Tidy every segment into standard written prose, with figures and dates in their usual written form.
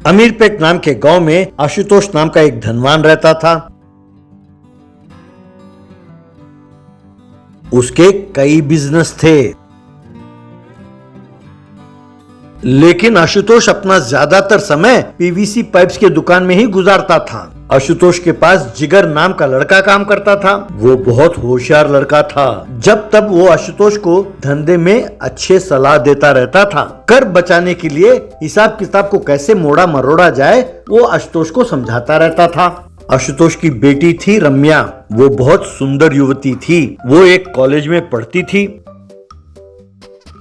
अमीरपेट नाम के गांव में आशुतोष नाम का एक धनवान रहता था। उसके कई बिजनेस थे, लेकिन आशुतोष अपना ज्यादातर समय पीवीसी पाइप्स के दुकान में ही गुजारता था। आशुतोष के पास जिगर नाम का लड़का काम करता था। वो बहुत होशियार लड़का था। जब तब वो आशुतोष को धंधे में अच्छे सलाह देता रहता था। कर बचाने के लिए हिसाब किताब को कैसे मोड़ा मरोड़ा जाए वो आशुतोष को समझाता रहता था। आशुतोष की बेटी थी रम्या। वो बहुत सुंदर युवती थी। वो एक कॉलेज में पढ़ती थी।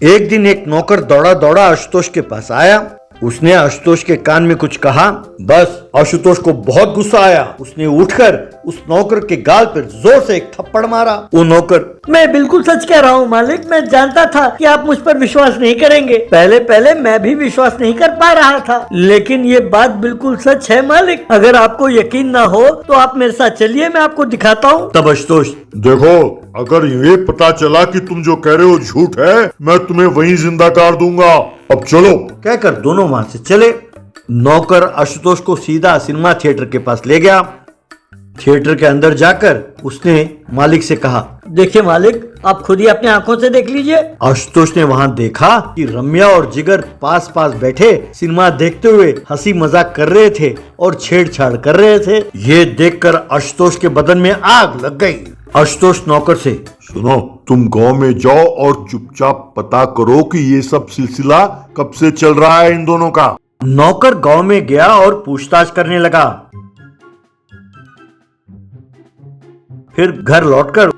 एक दिन एक नौकर दौड़ा दौड़ा आशुतोष के पास आया। उसने आशुतोष के कान में कुछ कहा। बस आशुतोष को बहुत गुस्सा आया। उसने उठकर उस नौकर के गाल पर जोर से एक थप्पड़ मारा। वो नौकर, मैं बिल्कुल सच कह रहा हूँ मालिक, मैं जानता था कि आप मुझ पर विश्वास नहीं करेंगे। पहले पहले मैं भी विश्वास नहीं कर पा रहा था, लेकिन ये बात बिल्कुल सच है मालिक। अगर आपको यकीन ना हो तो आप मेरे साथ चलिए, मैं आपको दिखाता हूँ। तब आशुतोष, देखो, अगर ये पता चला कि तुम जो कह रहे हो झूठ है, मैं तुम्हें वहीं जिंदा कर दूंगा। अब चलो। कहकर दोनों वहां से चले। नौकर आशुतोष को सीधा सिनेमा थिएटर के पास ले गया। थिएटर के अंदर जाकर उसने मालिक से कहा, देखिए मालिक, आप खुद ही अपनी आंखों से देख लीजिए। आशुतोष ने वहां देखा कि रम्या और जिगर पास पास बैठे सिनेमा देखते हुए हंसी मजाक कर रहे थे और छेड़छाड़ कर रहे थे। ये देखकर आशुतोष के बदन में आग लग गई। आशुतोष नौकर से, सुनो, तुम गांव में जाओ और चुपचाप पता करो कि ये सब सिलसिला कब से चल रहा है इन दोनों का। नौकर गांव में गया और पूछताछ करने लगा। फिर घर लौटकर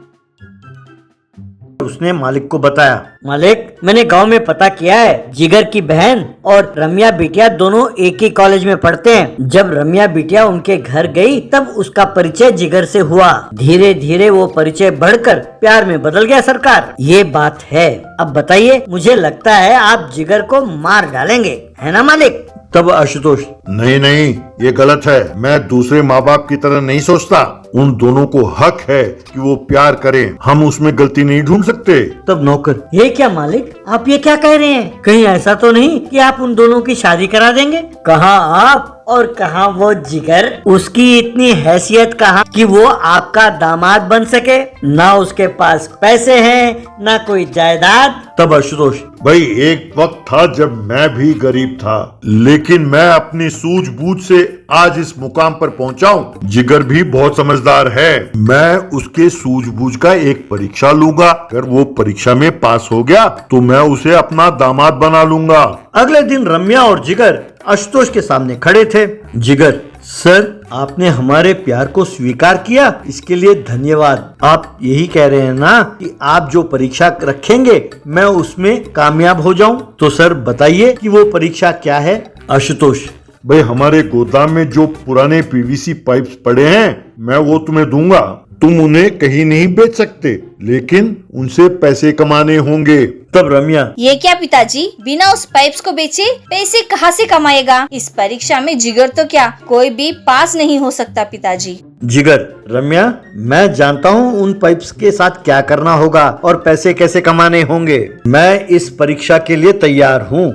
उसने मालिक को बताया। मालिक, मैंने गांव में पता किया है, जिगर की बहन और रम्या बिटिया दोनों एक ही कॉलेज में पढ़ते हैं। जब रम्या बिटिया उनके घर गई तब उसका परिचय जिगर से हुआ। धीरे धीरे वो परिचय बढ़कर प्यार में बदल गया सरकार। ये बात है। अब बताइए, मुझे लगता है आप जिगर को मार डालेंगे, है ना मालिक? तब आशुतोष, नहीं नहीं, ये गलत है। मैं दूसरे माँ बाप की तरह नहीं सोचता। उन दोनों को हक है कि वो प्यार करें। हम उसमें गलती नहीं ढूंढ सकते। तब नौकर, ये क्या मालिक, आप ये क्या कह रहे हैं? कहीं ऐसा तो नहीं कि आप उन दोनों की शादी करा देंगे? कहाँ आप और कहाँ वो जिगर? उसकी इतनी हैसियत कहाँ कि वो आपका दामाद बन सके? ना उसके पास पैसे हैं, ना कोई जायदाद। तब आशुतोष, भाई, एक वक्त था जब मैं भी गरीब था, लेकिन मैं अपनी सूझबूझ से आज इस मुकाम पर पहुंचा हूं। जिगर भी बहुत समझदार है। मैं उसके सूझबूझ का एक परीक्षा लूंगा। अगर वो परीक्षा में पास हो गया तो मैं उसे अपना दामाद बना लूंगा। अगले दिन रम्या और जिगर आशुतोष के सामने खड़े थे। जिगर, सर, आपने हमारे प्यार को स्वीकार किया, इसके लिए धन्यवाद। आप यही कह रहे हैं ना कि आप जो परीक्षा रखेंगे मैं उसमें कामयाब हो जाऊं? तो सर बताइए कि वो परीक्षा क्या है? आशुतोष, भाई, हमारे गोदाम में जो पुराने पीवीसी पाइप्स पड़े हैं मैं वो तुम्हें दूंगा। तुम उन्हें कहीं नहीं बेच सकते, लेकिन उनसे पैसे कमाने होंगे। तब रम्या, ये क्या पिताजी, बिना उस पाइप्स को बेचे पैसे कहाँ से कमाएगा? इस परीक्षा में जिगर तो क्या, कोई भी पास नहीं हो सकता पिताजी। जिगर, रम्या, मैं जानता हूँ उन पाइप्स के साथ क्या करना होगा और पैसे कैसे कमाने होंगे। मैं इस परीक्षा के लिए तैयार हूँ।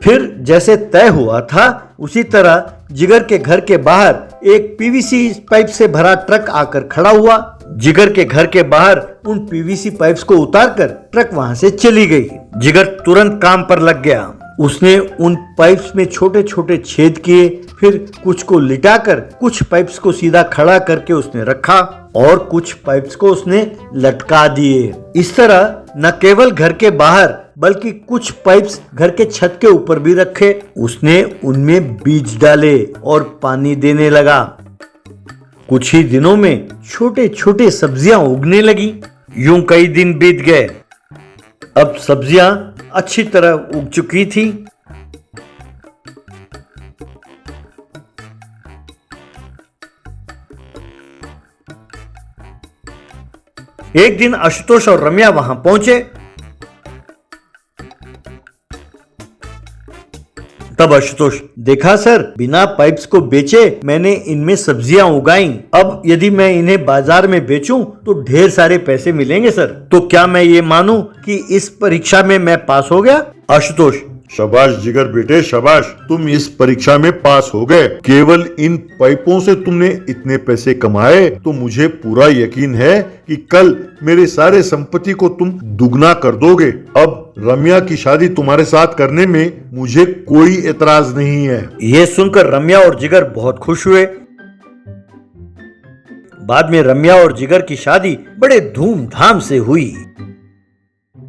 फिर जैसे तय हुआ था उसी तरह जिगर के घर के बाहर एक पीवीसी पाइप से भरा ट्रक आकर खड़ा हुआ। जिगर के घर के बाहर उन पीवीसी पाइप्स को उतारकर ट्रक वहां से चली गई। जिगर तुरंत काम पर लग गया। उसने उन पाइप्स में छोटे छोटे छेद किए, फिर कुछ को लिटाकर कुछ पाइप्स को सीधा खड़ा करके उसने रखा और कुछ पाइप्स को उसने लटका दिए। इस तरह न केवल घर के बाहर बल्कि कुछ पाइप्स घर के छत के ऊपर भी रखे। उसने उनमें बीज डाले और पानी देने लगा। कुछ ही दिनों में छोटे छोटे सब्जियां उगने लगी। यूं कई दिन बीत गए। अब सब्जियां अच्छी तरह उग चुकी थी। एक दिन आशुतोष और रम्या वहां पहुंचे। तब आशुतोष, देखा सर, बिना पाइप्स को बेचे मैंने इनमें सब्जियां उगाई। अब यदि मैं इन्हें बाजार में बेचूं तो ढेर सारे पैसे मिलेंगे सर। तो क्या मैं ये मानूं कि इस परीक्षा में मैं पास हो गया? आशुतोष, शाबाश जिगर बेटे शाबाश, तुम इस परीक्षा में पास हो गए। केवल इन पाइपों से तुमने इतने पैसे कमाए तो मुझे पूरा यकीन है कि कल मेरे सारे संपत्ति को तुम दुगना कर दोगे। अब रम्या की शादी तुम्हारे साथ करने में मुझे कोई एतराज नहीं है। ये सुनकर रम्या और जिगर बहुत खुश हुए। बाद में रम्या और जिगर की शादी बड़े धूमधाम से हुई।